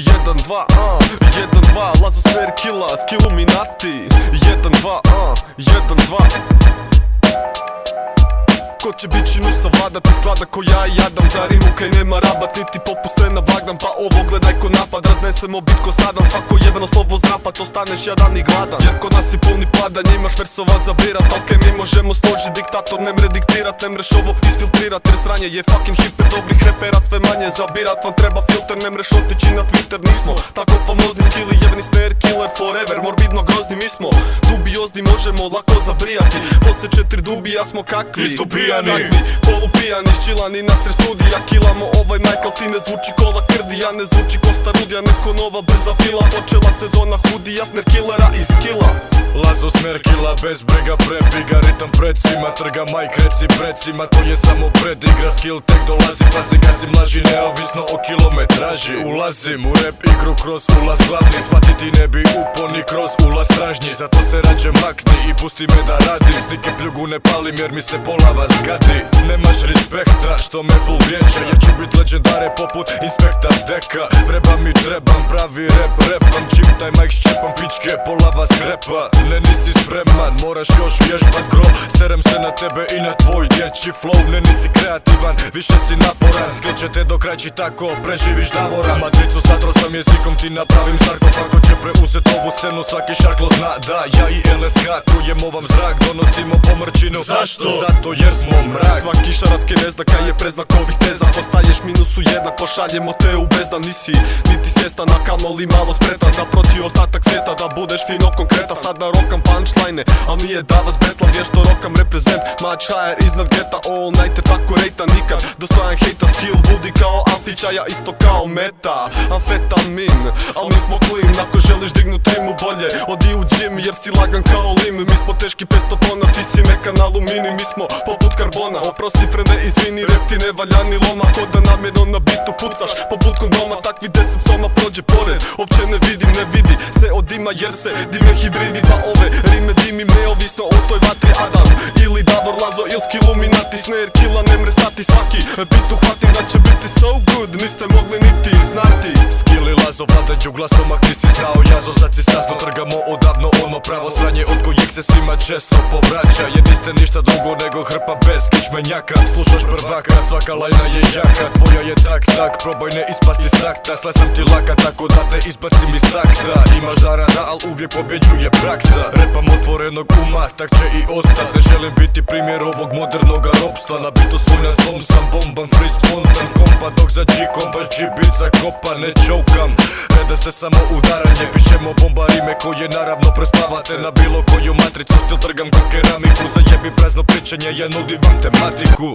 1, 2, 1, 2, Lazo Snare Killa, Skilluminati 1, 2, 1, 2. Ko će bićinu savladat i sklada ko ja i Adam za rimu kaj nema rabat, niti popuste na blagdan. Pa ovo gledaj ko napad, raznesemo bit ko Sadan. Svako jebeno slovo zdrapat, ostaneš jadan i gladan. Jer kod nas je puni padanja, imaš versova za birat. Ok, mi možemo složit, diktator ne mre diktirat. Ne mreš ovo isfiltrirat, jer sranje je fucking hiper. Dobrih repera sve manje zabirat, vam treba filter. Ne mreš otići na Twitter, nismo tako famozni. Skilli jebeni snare killer forever, morbidno grozni. Mi smo dubiozni, možemo lako zabrijati. Posle 4 dubija smo kakvi takvi, polupijani, ščilani nasred studija. Kilamo ovaj Michael, ti ne zvuči kola krdija. Ne zvuči ko starudija, neko nova brza pila. Počela sezona hudija, snare killera iz Killa. Lazo Snare Killa, bez brega prebiga. Ritam pred svima, trga majk reci precima. To je samo predigra, skill tek dolazi. Pazi gazim laži, neovisno o kilometraži. Ulazim u rap igru kroz ulaz glavni. Shvatiti ne bi upo ni kroz ulaz stražnji. Zato se rađe makni i pusti me da radim. Snike pljugu ne palim jer mi se polava zgadi. Nemaš respekta što me full vrijeđa, jer ću bit legendare poput Inspektor Deka. Vreba mi trebam, pravi rap repam. Čim taj majk ščepam, pičke polava skrepa. Ne nisi spreman, moraš još vježbat gro. Serem se na tebe i na tvoj dječji flow. Ne nisi kreativan, više si naporan. Skreće te do kraći tako, preživiš Davora. Matricu satro sam jezikom, ti napravim sarkofag. Ko će preuzet ovu scenu, svaki šarklo zna da ja i LSK trujemo vam zrak. Donosimo pomrčinu, zašto? Zato jer smo mrak. Svaki šaratski ne zna kaj je preznak ovih teza. Postaješ minusu jednak, pošaljemo te u bezdan. Nisi niti svjestan, a kamoli malo spretan. Zaproći ostatak svijeta da budeš fino konkretan. Sad narokam punchline, al nije da vas betlam. Vješto rokam reprezent, much higher iznad geta. All nighter, tako rejta nikad. Dostojan hejta, skill budi kao Alfića, isto kao meta. Amfetamin, al mi smo clean. Ako želiš dignut rimu bolje, odi u gym jer si lagan kao lim. Mi smo teški 500 tona, ti si mekan alumini. Mi smo poput karbona, oprosti frende, izvini, rep ti ne valja ni loma. Ko da namjerno na bitu pucaš, poput kondoma. Takvi 10 soma prođe pored, opće ne vidim, ne vidi se od dima jer se dime hibridi. Pa ove rime dimim neovisno o toj vatri Adam ili Davor, Lazo ili Skilluminati. Snare Killa ne mre stati, svaki bit uhvatim da će biti so good. Niste mogli niti znati. Skilli Lazo vladađu glasom, ak nisi znao jazo. Sad si sazno, trgamo odavno ono pravo sranje od kojeg se svima često povraća. Jer niste ništa drugo nego hrpa bez kičmenjaka. Slušaš prvaka, svaka lajna je jaka. Tvoja je tak, probaj ne ispasti s takta. Slesam ti laka tako da te izbacim iz takta. Imaš zarada, al uvijek pobjeđuje praksa. Repam otvorenog uma, tak će i ostat. Ne želim biti primjer ovog modernoga ropstva. Na bitu svoj na svom sam bombam, free spontan kompa. Dok za G-kom baš G-beat zakopa, ne čokam. Rede se samo udaranje, pišemo bomba rime koje naravno prespavate. Na bilo koju matricu stil trgam ko keramiku. Zajebi prazno pričanje, ja nudim vam tematiku.